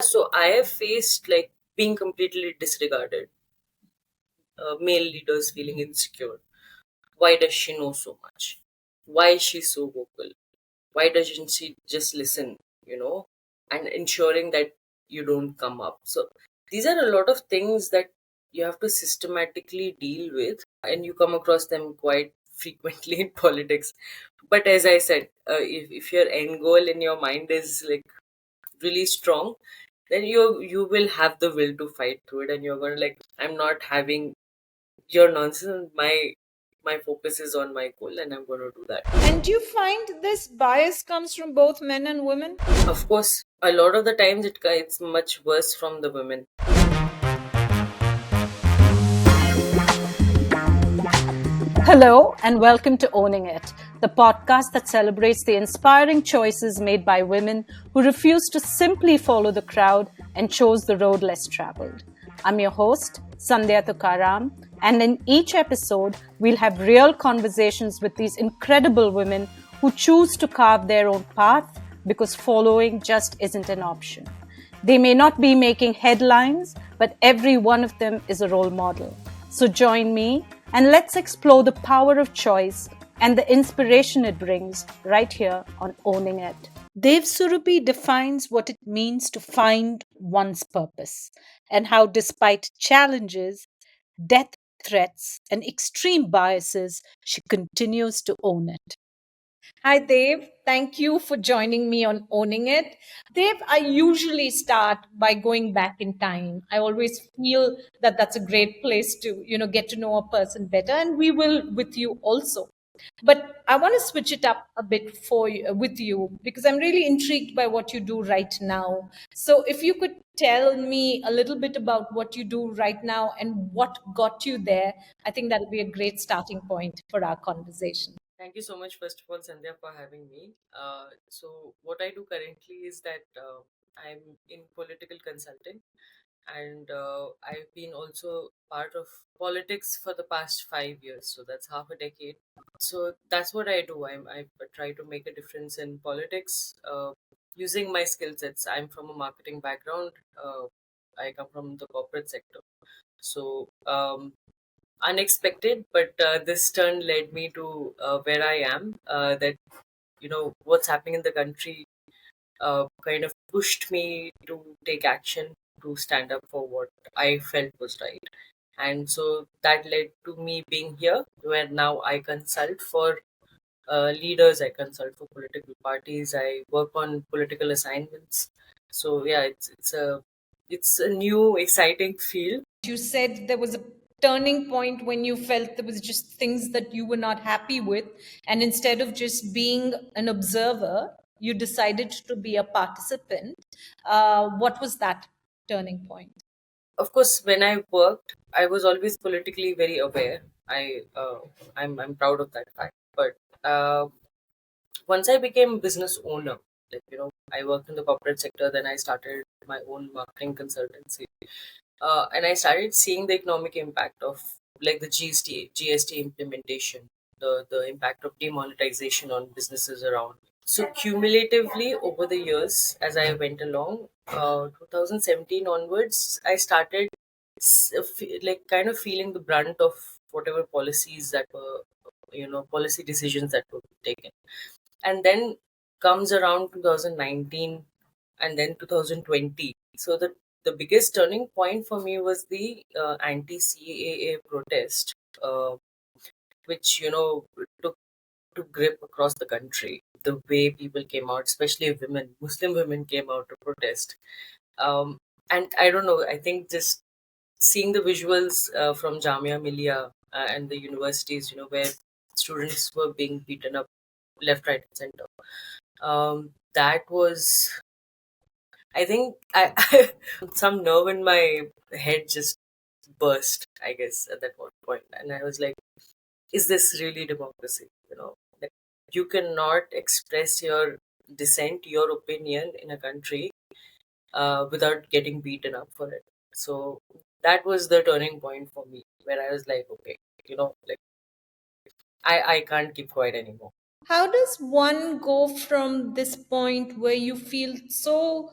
So I have faced like being completely disregarded, male leaders feeling insecure. Why does she know so much? Why is she so vocal? Why doesn't she just listen, and ensuring that you don't come up? So these are a lot of things that you have to systematically deal with, and you come across them quite frequently in politics. But as I said, if your end goal in your mind is like really strong, then you will have the will to fight through it, and you're gonna like, I'm not having your nonsense. My focus is on my goal, and I'm gonna do that. And do you find this bias comes from both men and women? Of course, a lot of the times it's much worse from the women. Hello, and welcome to Owning It, the podcast that celebrates the inspiring choices made by women who refuse to simply follow the crowd and chose the road less traveled. I'm your host, Sandhya Tukaram, and in each episode, we'll have real conversations with these incredible women who choose to carve their own path because following just isn't an option. They may not be making headlines, but every one of them is a role model. So join me and let's explore the power of choice and the inspiration it brings right here on Owning It. Devsurabhee defines what it means to find one's purpose and how, despite challenges, death threats, and extreme biases, she continues to own it. Hi, Dev. Thank you for joining me on Owning It. Dev, I usually start by going back in time. I always feel that that's a great place to, get to know a person better, and we will with you also. But I want to switch it up a bit for you, with you because I'm really intrigued by what you do right now. So, if you could tell me a little bit about what you do right now and what got you there, I think that'll be a great starting point for our conversation. Thank you so much, first of all, Sandhya, for having me. So what I do currently is that I'm in political consulting, and I've been also part of politics for the past 5 years. So that's half a decade. So that's what I do. I try to make a difference in politics using my skill sets. I'm from a marketing background. I come from the corporate sector. So unexpected, but this turn led me to where I am. That what's happening in the country kind of pushed me to take action, to stand up for what I felt was right. And so that led to me being here, where now I consult for leaders, I consult for political parties, I work on political assignments. So yeah, it's a new exciting field. You said there was a turning point when you felt there was just things that you were not happy with, and instead of just being an observer, you decided to be a participant. What was that turning point? Of course, when I worked, I was always politically very aware. I'm proud of that fact. But once I became business owner, like I worked in the corporate sector, then I started my own marketing consultancy, and I started seeing the economic impact of like the GST implementation, the impact of demonetization on businesses around. So cumulatively over the years, as I went along, 2017 onwards, I started like kind of feeling the brunt of whatever policies that were, policy decisions that were taken. And then comes around 2019 and then 2020. So the biggest turning point for me was the anti-CAA protest, uh, which took to grip across the country. The way people came out, especially women, Muslim women came out to protest. Um, and I don't know, I think just seeing the visuals from Jamia Millia and the universities, where students were being beaten up left, right, and center. That was, I think, some nerve in my head just burst, I guess, at that one point. And I was like, is this really democracy? Like, you cannot express your dissent, your opinion in a country without getting beaten up for it. So that was the turning point for me, where I was like, okay, like I can't keep quiet anymore. How does one go from this point where you feel so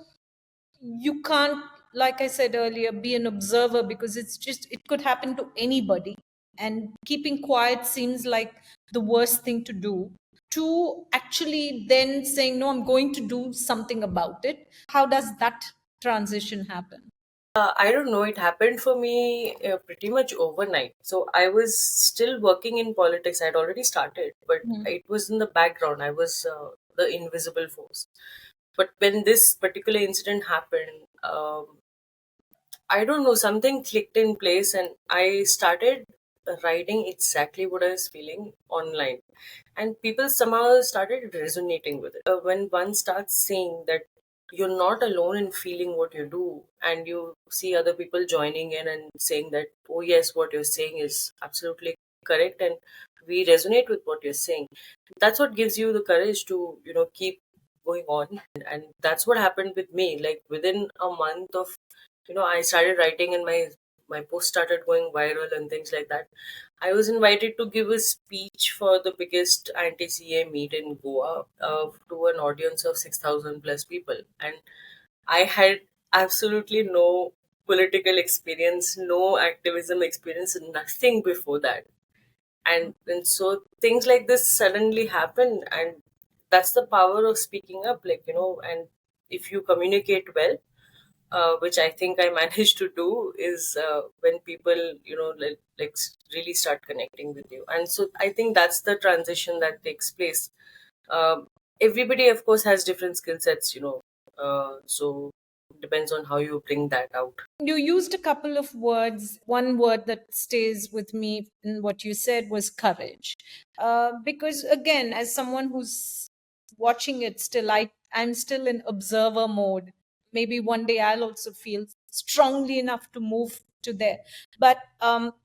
you can't, like I said earlier, be an observer, because it could happen to anybody. And keeping quiet seems like the worst thing to do, to actually then saying, no, I'm going to do something about it. How does that transition happen? I don't know. It happened for me pretty much overnight. So I was still working in politics. I'd already started, but Mm. it was in the background. I was the invisible force. But when this particular incident happened, I don't know, something clicked in place, and I started writing exactly what I was feeling online. And people somehow started resonating with it. When one starts saying that you're not alone in feeling what you do, and you see other people joining in and saying that, oh, yes, what you're saying is absolutely correct, and we resonate with what you're saying, that's what gives you the courage to, keep going on. And that's what happened with me. Like within a month of, I started writing, and my post started going viral and things like that. I was invited to give a speech for the biggest anti-CA meet in Goa, to an audience of 6,000 plus people, and I had absolutely no political experience, no activism experience, nothing before that. And so things like this suddenly happen, and that's the power of speaking up, and if you communicate well, which I think I managed to do, is when people, really start connecting with you. And so I think that's the transition that takes place. Um, Everybody, of course, has different skill sets, so it depends on how you bring that out. You used a couple of words. One word that stays with me in what you said was courage. Because again, as someone who's watching it still, I'm still in observer mode. Maybe one day I'll also feel strongly enough to move to there. But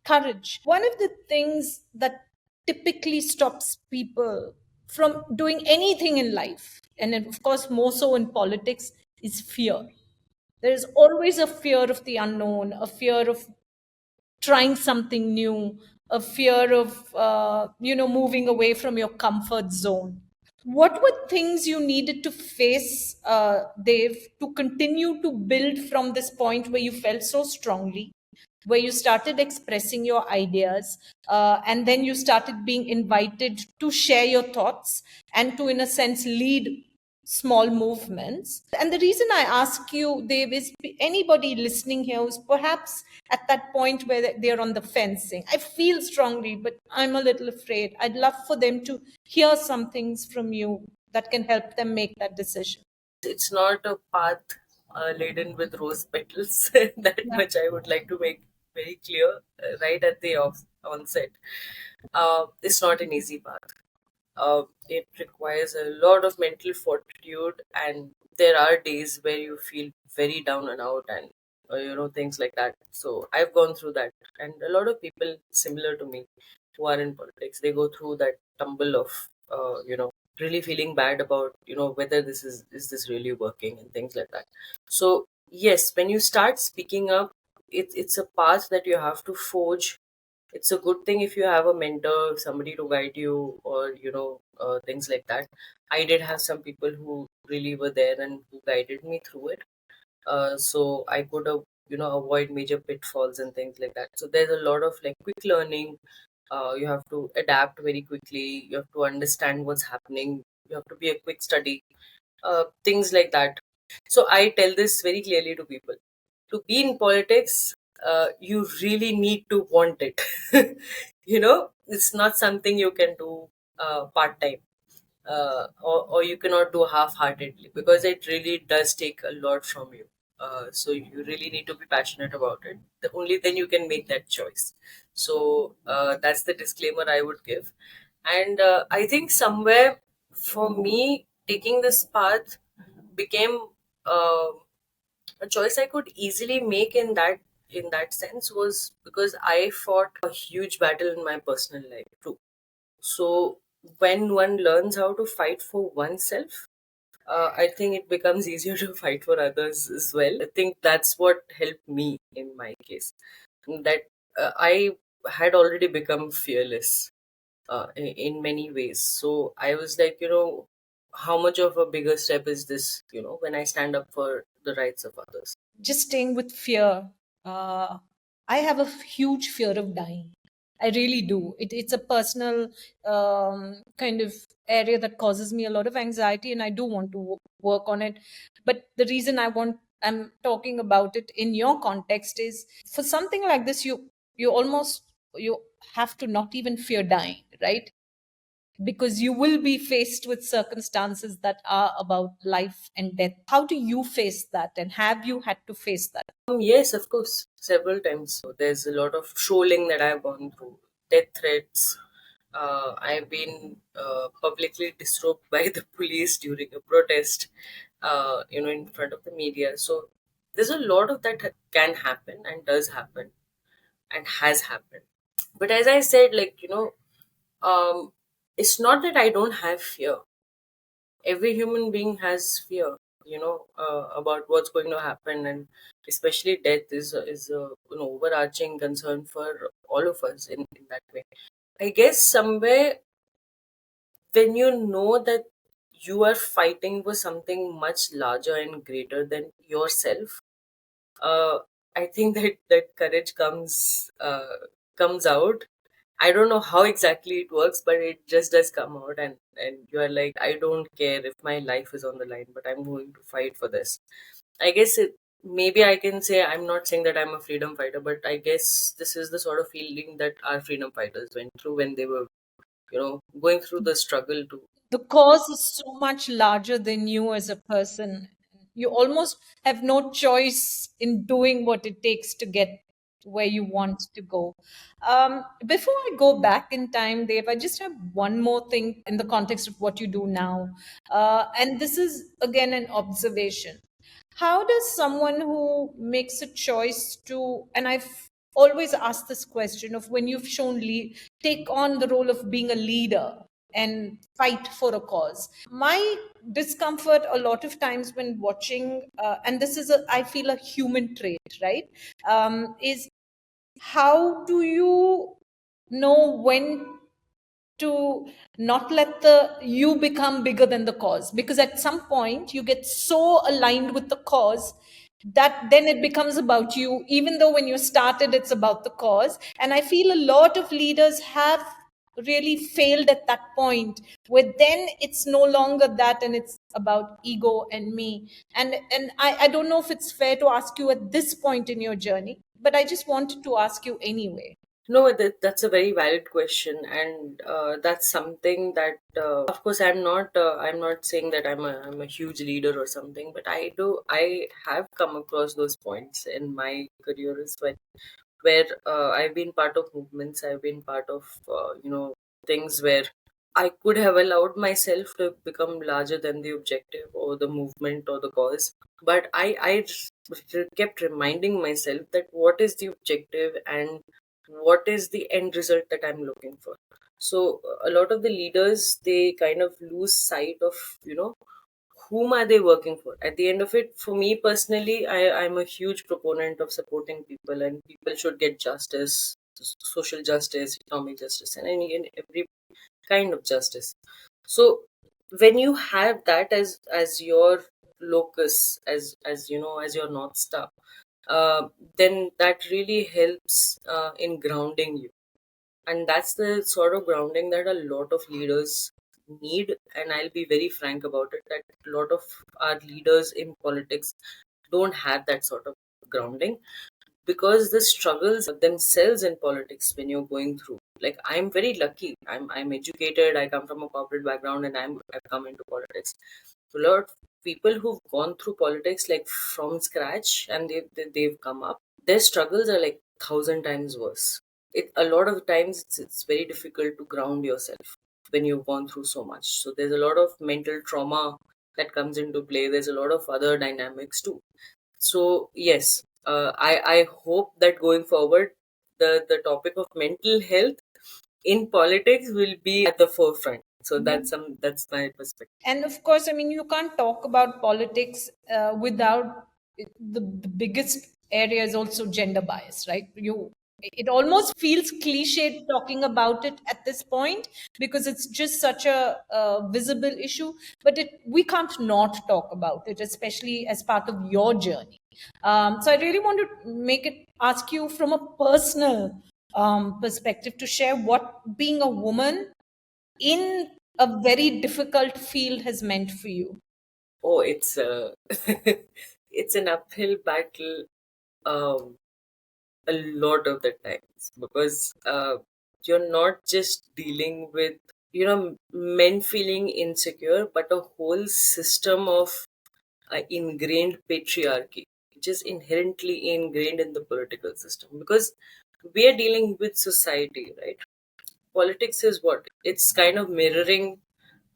courage. One of the things that typically stops people from doing anything in life, and of course, more so in politics, is fear. There is always a fear of the unknown, a fear of trying something new, a fear of moving away from your comfort zone. What were things you needed to face, Dave, to continue to build from this point where you felt so strongly, where you started expressing your ideas, and then you started being invited to share your thoughts and to, in a sense, lead small movements? And the reason I ask you, Dave, is anybody listening here who's perhaps at that point where they're on the fencing. I feel strongly, but I'm a little afraid. I'd love for them to hear some things from you that can help them make that decision. It's not a path laden with rose petals. That Yeah. much I would like to make very clear right at the onset. It's not an easy path. It requires a lot of mental fortitude, and there are days where you feel very down and out, and things like that. So I've gone through that, and a lot of people similar to me who are in politics, they go through that tumble of really feeling bad about whether this is this really working and things like that. So yes, when you start speaking up, it's a path that you have to forge. It's a good thing if you have a mentor, somebody to guide you, or things like that. I did have some people who really were there and who guided me through it, so I could avoid major pitfalls and things like that. So there's a lot of like quick learning. You have to adapt very quickly, you have to understand what's happening, you have to be a quick study, things like that. So I tell this very clearly to people: to be in politics, you really need to want it. It's not something you can do part time, or you cannot do half heartedly, because it really does take a lot from you. So you really need to be passionate about it. Only then you can make that choice. So that's the disclaimer I would give. And I think somewhere for me, taking this path became uh, a choice I could easily make in that sense, was because I fought a huge battle in my personal life too. So when one learns how to fight for oneself, I think it becomes easier to fight for others as well. I think that's what helped me in my case. That I had already become fearless in many ways. So I was like, how much of a bigger step is this, when I stand up for the rights of others? Just staying with fear. uh, I have a huge fear of dying. I really do. It's a personal kind of area that causes me a lot of anxiety, and I do want to work on it. But the reason I'm talking about it in your context is, for something like this, you have to not even fear dying, right? Because you will be faced with circumstances that are about life and death. How do you face that, and have you had to face that? Yes, of course, several times. So there's a lot of trolling that I've gone through, death threats. I've been publicly disturbed by the police during a protest, in front of the media. So there's a lot of that can happen and does happen and has happened. But as I said, it's not that I don't have fear. Every human being has fear, about what's going to happen, and especially death is a overarching concern for all of us in that way. I guess somewhere when you know that you are fighting for something much larger and greater than yourself, uh, I think that courage comes out. I don't know how exactly it works, but it just does come out, and you are like, I don't care if my life is on the line, but I'm going to fight for this. I guess maybe I can say, I'm not saying that I'm a freedom fighter, but I guess this is the sort of feeling that our freedom fighters went through when they were, going through the struggle to. The cause is so much larger than you as a person. You almost have no choice in doing what it takes to get where you want to go. Before I go back in time, Dave, I just have one more thing in the context of what you do now. And this is, again, an observation. How does someone who makes a choice to, and I've always asked this question of, when you've take on the role of being a leader and fight for a cause. My discomfort a lot of times when watching, and this is, I feel, a human trait, right? Is, how do you know when to not let the you become bigger than the cause? Because at some point you get so aligned with the cause that then it becomes about you, even though when you started it's about the cause. And I feel a lot of leaders have really failed at that point, where then it's no longer that, and it's about ego and me. And I don't know if it's fair to ask you at this point in your journey, but I just wanted to ask you anyway. No, that's a very valid question, and that's something that, of course, I'm not saying that I'm a huge leader or something, but I have come across those points in my career as well, where I've been part of movements, I've been part of things where I could have allowed myself to become larger than the objective or the movement or the cause, but I kept reminding myself that what is the objective and what is the end result that I'm looking for. So a lot of the leaders, they kind of lose sight of, whom are they working for at the end of it. For me personally, I'm a huge proponent of supporting people, and people should get justice, social justice, economic justice, and every kind of justice. So when you have that as your locus, as as your north star, uh, then that really helps in grounding you, and that's the sort of grounding that a lot of leaders need. And I'll be very frank about it, that a lot of our leaders in politics don't have that sort of grounding, because the struggles themselves in politics, when you're going through, like, I'm very lucky, I'm educated, I come from a corporate background, and I've come into politics. So a lot of people who've gone through politics like from scratch, and they've come up, their struggles are like thousand times worse. It a lot of times it's very difficult to ground yourself when you've gone through so much. So there's a lot of mental trauma that comes into play. There's a lot of other dynamics too. So yes, I hope that going forward, the topic of mental health in politics will be at the forefront. So that's my perspective. And of course, I mean, you can't talk about politics without the biggest area is also gender bias, right? It almost feels cliched talking about it at this point because it's just such a visible issue. But we can't not talk about it, especially as part of your journey. So I really want to ask you from a personal perspective to share what being a woman in a very difficult field has meant for you. Oh, it's it's an uphill battle, um, a lot of the times, because you're not just dealing with men feeling insecure, but a whole system of ingrained patriarchy, which is inherently ingrained in the political system. Because we are dealing with society, right? Politics is what? It's kind of mirroring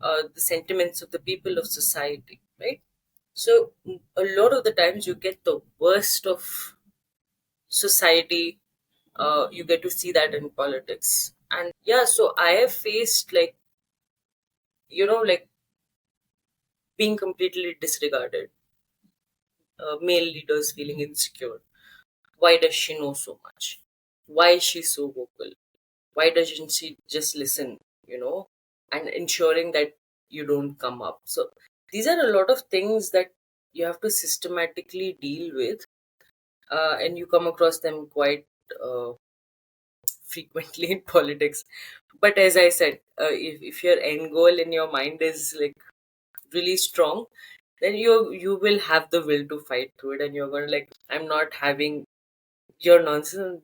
the sentiments of the people of society, right? So a lot of the times you get the worst of society. You get to see that in politics, and yeah. So I have faced, like, like being completely disregarded, male leaders feeling insecure. Why does she know so much? Why is she so vocal? Why doesn't she just listen? And ensuring that you don't come up. So these are a lot of things that you have to systematically deal with, and you come across them quite uh, frequently in politics. But as I said, if your end goal in your mind is like really strong, then you will have the will to fight through it, and you're gonna, like, I'm not having your nonsense.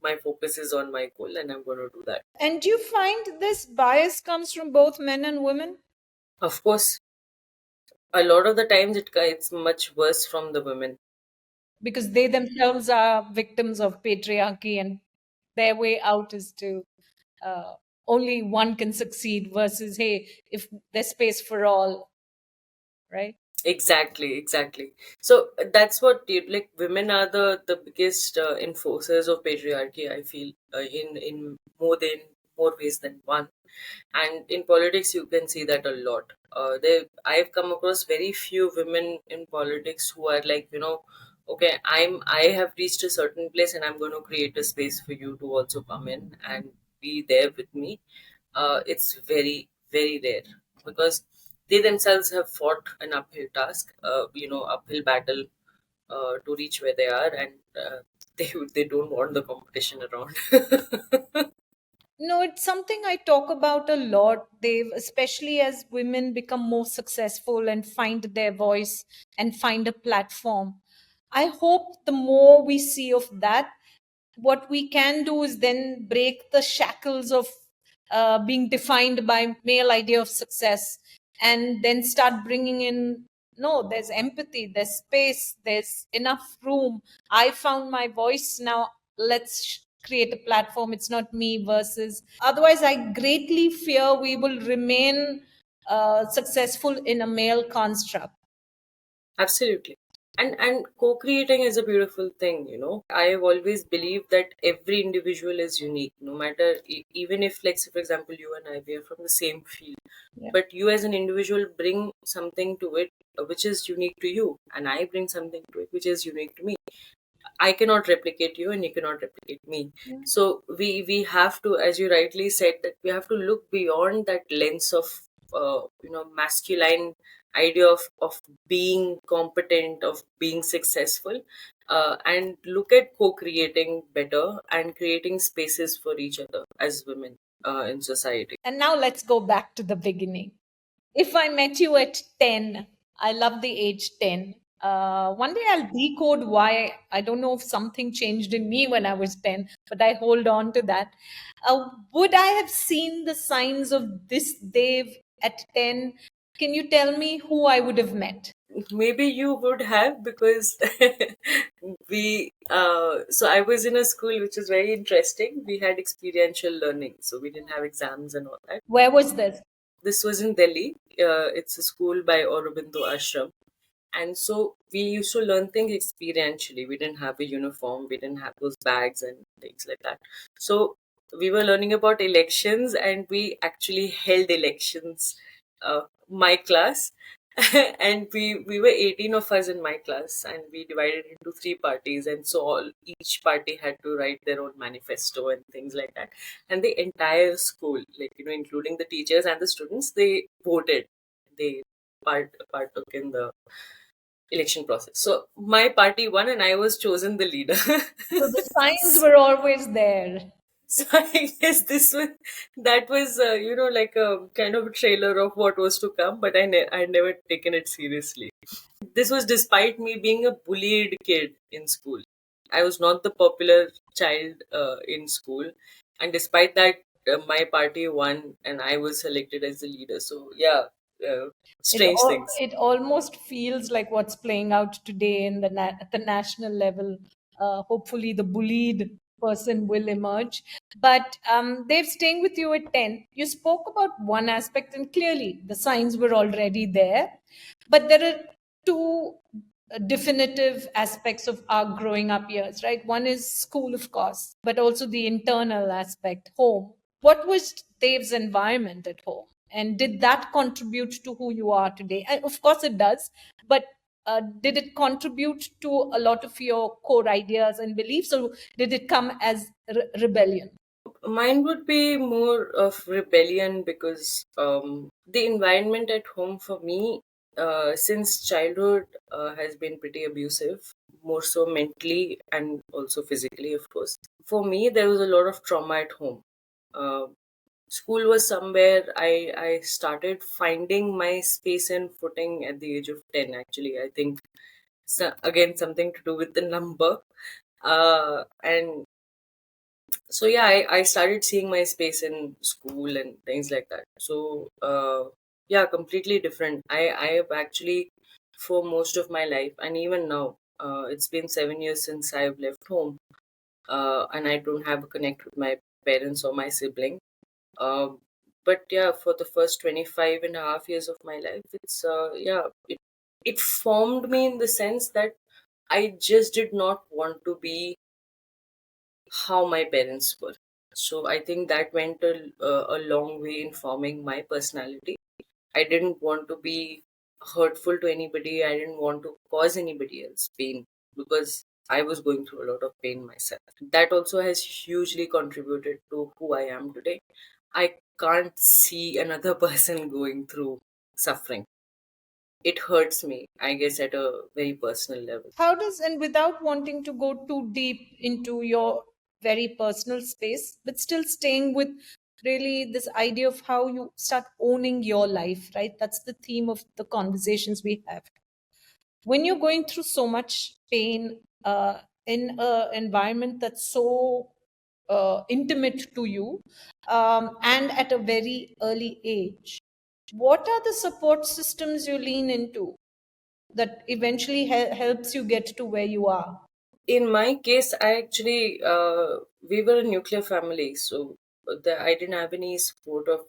My focus is on my goal, and I'm gonna do that. And do you find this bias comes from both men and women? Of course, a lot of the times it's much worse from the women. Because they themselves are victims of patriarchy and their way out is to uh, only one can succeed versus, hey, if there's space for all, right? Exactly. So that's what like, women are the biggest enforcers of patriarchy, I feel, in more ways than one. And in politics you can see that a lot. I've come across very few women in politics who are like, okay, I have reached a certain place, and I'm going to create a space for you to also come in and be there with me. It's very, very rare, because they themselves have fought an uphill task, uphill battle, to reach where they are, and they don't want the competition around. No, it's something I talk about a lot, Dave, especially as women become more successful and find their voice and find a platform. I hope the more we see of that, what we can do is then break the shackles of being defined by male idea of success and then start bringing in, no, there's empathy, there's space, there's enough room. I found my voice, now let's create a platform. It's not me versus. Otherwise, I greatly fear we will remain successful in a male construct. Absolutely. And co-creating is a beautiful thing. I have always believed that every individual is unique, no matter, even if, like, say, for example, you and I, we are from the same field, Yeah. but you as an individual bring something to it, which is unique to you, and I bring something to it which is unique to me. I cannot replicate you, and you cannot replicate me. Yeah. So we have to, as you rightly said, that we have to look beyond that lens of masculine idea of being competent, of being successful, and look at co-creating better and creating spaces for each other as women in society. And now let's go back to the beginning. If I met you at 10, I love the age 10. One day I'll decode why. I don't know if something changed in me when I was 10, but I hold on to that. Would I have seen the signs of this Dave at 10? Can you tell me who I would have met? Maybe you would have, because we so I was in a school which is very interesting. We had experiential learning, so we didn't have exams and all that. Where was this? This was in Delhi. It's a school by Aurobindo Ashram. And so we used to learn things experientially. We didn't have a uniform, we didn't have those bags and things like that. So we were learning about elections, and we actually held elections, my class. And we were 18 of us in my class, and we divided into three parties, and so each party had to write their own manifesto and things like that. And the entire school, like, including the teachers and the students, they voted. They partook in the election process. So my party won, and I was chosen the leader. So the signs were always there. So I guess this was that was like a kind of a trailer of what was to come, but I never taken it seriously. This was despite me being a bullied kid in school. I was not the popular child in school, and despite that, my party won, and I was selected as the leader. So yeah, strange things. It almost feels like what's playing out today in at the national level. Hopefully, the bullied person will emerge. But they're staying with you at 10. You spoke about one aspect, and clearly the signs were already there. But there are two definitive aspects of our growing up years, right? One is school, of course, but also the internal aspect, home. What was Dave's environment at home? And did that contribute to who you are today? And of course, it does. But did it contribute to a lot of your core ideas and beliefs, or did it come as rebellion? Mine would be more of rebellion because the environment at home for me, since childhood, has been pretty abusive, more so mentally and also physically, of course. For me, there was a lot of trauma at home. Uh, School was somewhere I started finding my space and footing at the age of 10, actually. I think, so, again, something to do with the number. And so yeah, I started seeing my space in school and things like that. So yeah, completely different. I have actually, for most of my life, and even now, it's been 7 years since I've left home, and I don't have a connect with my parents or my sibling. um, but yeah, for the first 25 and a half years of my life, it's yeah, it formed me in the sense that I just did not want to be how my parents were. So I think that went a long way in forming my personality. I didn't want to be hurtful to anybody. I didn't want to cause anybody else pain because I was going through a lot of pain myself. That also has hugely contributed to who I am today. I can't see another person going through suffering. It hurts me, I guess, at a very personal level. How does, and without wanting to go too deep into your very personal space, but still staying with really this idea of how you start owning your life, right? That's the theme of the conversations we have. When you're going through so much pain in an environment that's so intimate to you, and at a very early age, what are the support systems you lean into that eventually helps you get to where you are? In my case, I actually, we were a nuclear family, so I didn't have any support of,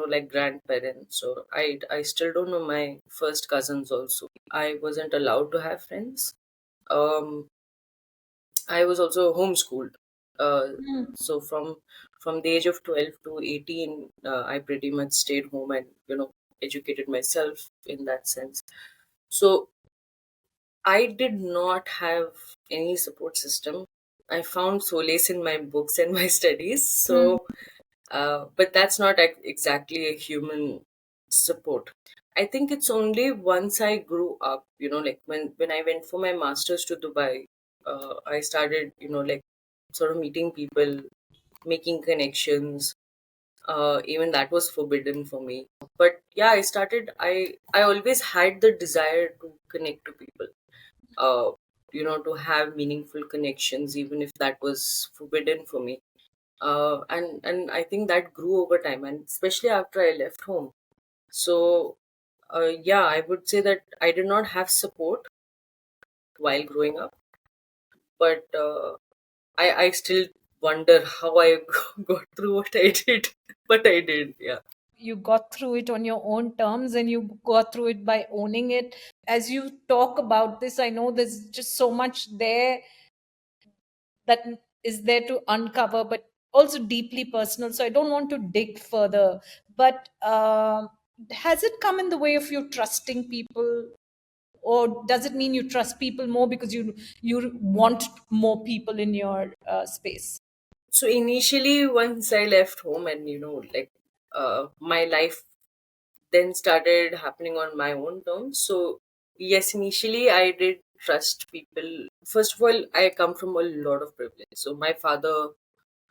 like grandparents. So I still don't know my first cousins also. I wasn't allowed to have friends. Um, I was also homeschooled. So from the age of 12 to 18, I pretty much stayed home and, educated myself in that sense. So I did not have any support system. I found solace in my books and my studies. So, but that's not exactly a human support. I think it's only once I grew up, like when I went for my master's to Dubai, I started, like sort of meeting people, making connections. Even that was forbidden for me. But yeah, I always had the desire to connect to people, uh, to have meaningful connections, even if that was forbidden for me. And I think that grew over time, and especially after I left home. So, yeah, I would say that I did not have support while growing up, but I still wonder how I got through what I did, but I did, yeah. You got through it on your own terms, and you got through it by owning it. As you talk about this, I know there's just so much there that is there to uncover, but also deeply personal. So I don't want to dig further. But Has it come in the way of you trusting people, or does it mean you trust people more because you want more people in your space? So initially, once I left home, and like my life then started happening on my own terms. So yes, initially I did trust people. First of all, I come from a lot of privilege. So my father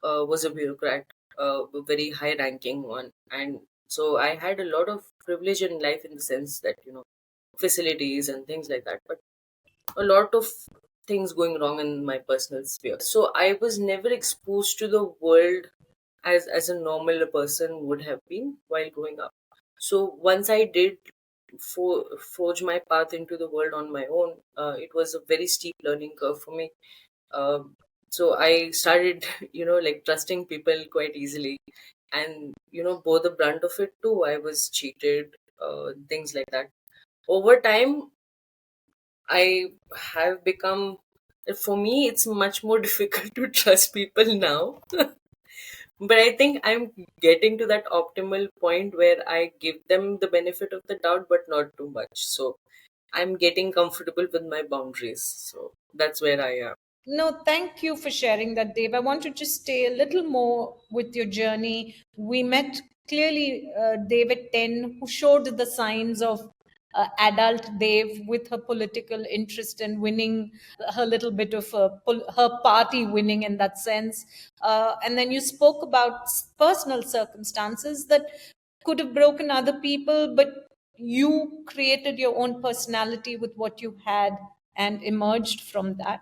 was a bureaucrat, a very high ranking one, and so I had a lot of privilege in life, in the sense that facilities and things like that. But a lot of things going wrong in my personal sphere. So I was never exposed to the world as a normal person would have been while growing up. So once I did forge my path into the world on my own, it was a very steep learning curve for me. Um, so I started, like trusting people quite easily, and bore the brunt of it too. I was cheated, things like that. Over time, I have become. For me, it's much more difficult to trust people now. But I think I'm getting to that optimal point where I give them the benefit of the doubt, but not too much. So I'm getting comfortable with my boundaries. So that's where I am. No, thank you for sharing that, Dave. I want to just stay a little more with your journey. We met clearly Dave at 10, who showed the signs of adult Dave with her political interest and winning her little bit of her party winning in that sense. And then you spoke about personal circumstances that could have broken other people, but you created your own personality with what you had and emerged from that.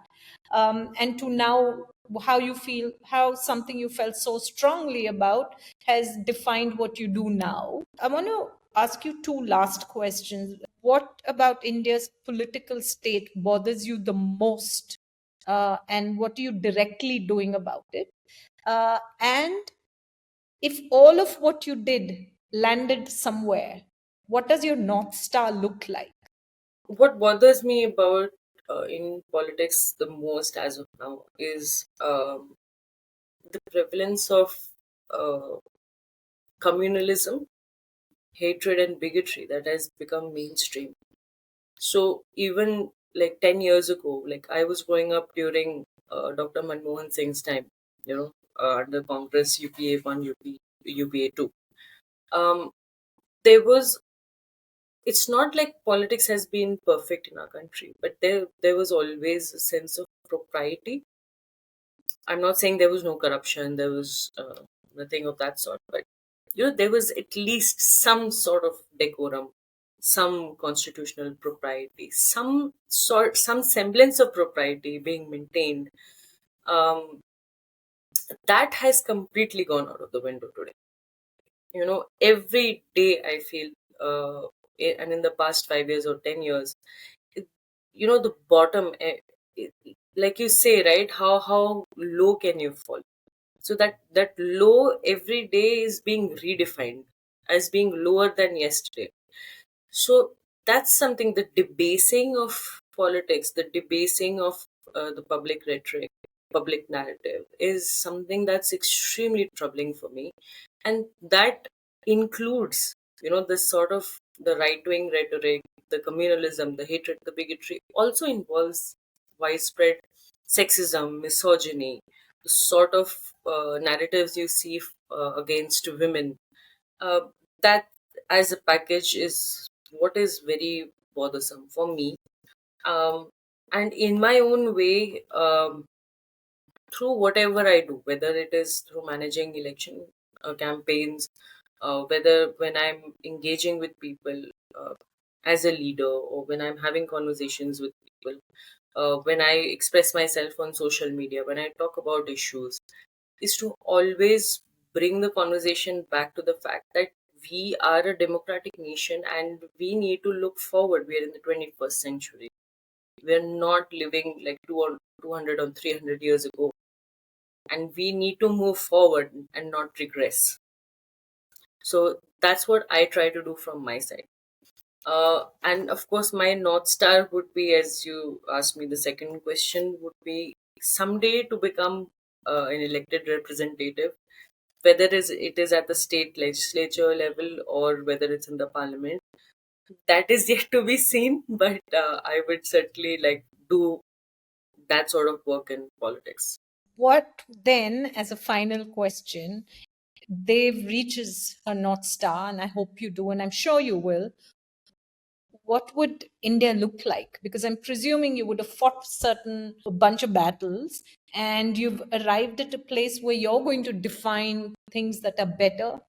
And to now, how you feel, how something you felt so strongly about has defined what you do now. I want to ask you two last questions. What about India's political state bothers you the most? And what are you directly doing about it? And if all of what you did landed somewhere, what does your North Star look like? What bothers me about in politics the most as of now is the prevalence of uh, communalism, hatred, and bigotry that has become mainstream. So even like 10 years ago, like I was growing up during Dr. Manmohan Singh's time, under Congress UPA 1, UPA 2. Um, there was, it's not like politics has been perfect in our country, but there was always a sense of propriety. I'm not saying there was no corruption, there was nothing of that sort, but there was at least some sort of decorum, some constitutional propriety, some semblance of propriety being maintained. Um, that has completely gone out of the window today. Every day I feel, and in the past 5 years or 10 years, it- the bottom, like you say, right? How low can you fall? So that low every day is being redefined as being lower than yesterday. So that's something, the debasing of politics, the debasing of the public rhetoric, public narrative, is something that's extremely troubling for me. And that includes, this sort of the right wing rhetoric, the communalism, the hatred, the bigotry, also involves widespread sexism, misogyny, the sort of narratives you see against women. uh, that as a package is what is very bothersome for me. um, and in my own way, through whatever I do, whether it is through managing election campaigns, whether when I'm engaging with people uh, as a leader, or when I'm having conversations with people, when I express myself on social media, when I talk about issues, is to always bring the conversation back to the fact that we are a democratic nation and we need to look forward. We are in the 21st century. We're not living like 200 or 300 years ago, and we need to move forward and not regress. So that's what I try to do from my side. And of course, my North Star would be, as you asked me, the second question would be someday to become an elected representative. whether it is at the state legislature level or whether it's in the parliament. That is yet to be seen, but I would certainly like do that sort of work in politics. What then, as a final question, Dave reaches her North Star, and I hope you do, and I'm sure you will. What would India look like? Because I'm presuming you would have fought certain a bunch of battles, and you've arrived at a place where you're going to define things that are better,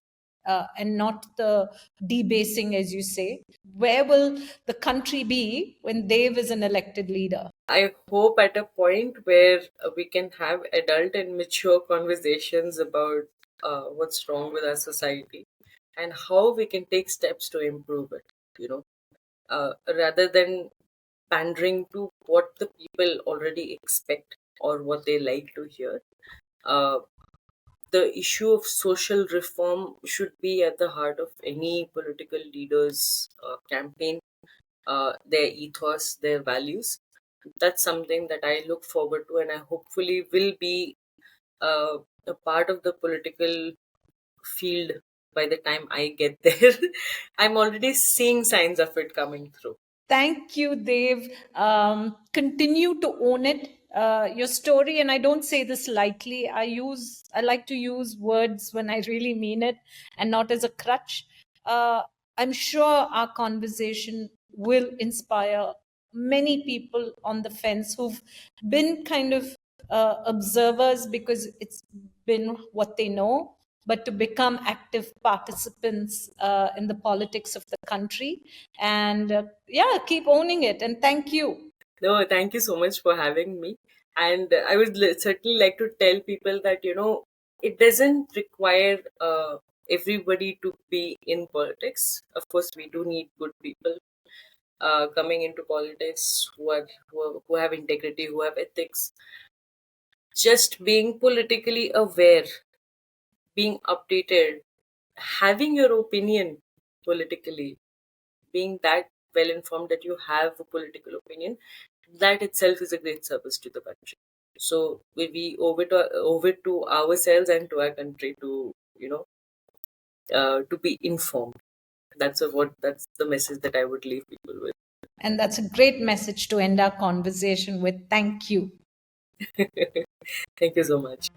and not the debasing, as you say. Where will the country be when Dev is an elected leader? I hope at a point where we can have adult and mature conversations about what's wrong with our society and how we can take steps to improve it, rather than pandering to what the people already expect or what they like to hear. Uh, the issue of social reform should be at the heart of any political leader's campaign, their ethos, their values. That's something that I look forward to, and I hopefully will be a part of the political field by the time I get there. I'm already seeing signs of it coming through. Thank you, Dev. Continue to own it. Your story, and I don't say this lightly. I like to use words when I really mean it, and not as a crutch. I'm sure our conversation will inspire many people on the fence who've been kind of observers because it's been what they know, but to become active participants in the politics of the country. And yeah, keep owning it. And thank you. No, thank you so much for having me. And I would certainly like to tell people that, it doesn't require everybody to be in politics. Of course, we do need good people coming into politics who have integrity, who have ethics. Just being politically aware, being updated, having your opinion politically, being that well informed that you have a political opinion, that itself is a great service to the country. So we owe it to ourselves and to our country to to be informed. That's the message that I would leave people with. And that's a great message to end our conversation with. Thank you. Thank you so much.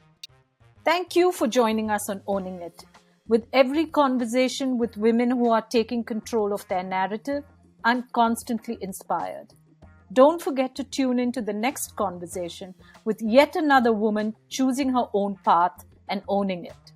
Thank you for joining us on Owning It. With every conversation with women who are taking control of their narrative, I'm constantly inspired. Don't forget to tune into the next conversation with yet another woman choosing her own path and owning it.